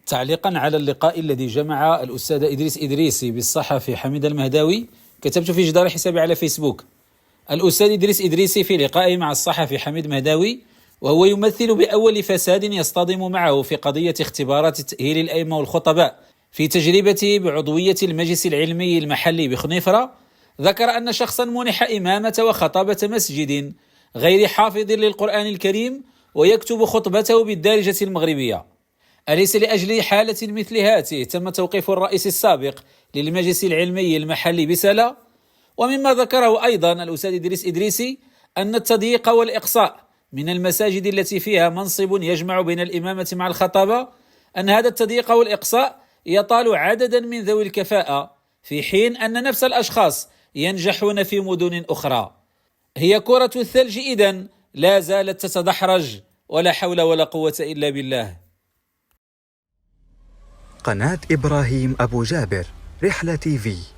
تعليقا على اللقاء الذي جمع الأستاذ إدريس إدريسي بالصحفي حميد المهداوي، كتبت في جدار حسابي على فيسبوك: الأستاذ إدريس إدريسي في لقائه مع الصحفي حميد مهداوي وهو يمثل بأول فساد يصطدم معه في قضية اختبارات تأهيل الأئمة والخطباء في تجربته بعضوية المجلس العلمي المحلي بخنيفرة، ذكر أن شخصا منح إمامة وخطابة مسجد غير حافظ للقرآن الكريم ويكتب خطبته بالدارجة المغربية. أليس لأجل حالة مثل هذه تم توقيف الرئيس السابق للمجلس العلمي المحلي بسلا؟ ومما ذكره أيضا الأستاذ إدريس إدريسي أن التضييق والإقصاء من المساجد التي فيها منصب يجمع بين الإمامة مع الخطابة، أن هذا التضييق والإقصاء يطال عددا من ذوي الكفاءة، في حين أن نفس الأشخاص ينجحون في مدن أخرى. هي كرة الثلج إذن لا زالت تتدحرج، ولا حول ولا قوة إلا بالله. قناة إبراهيم أبو جابر، رحلة TV.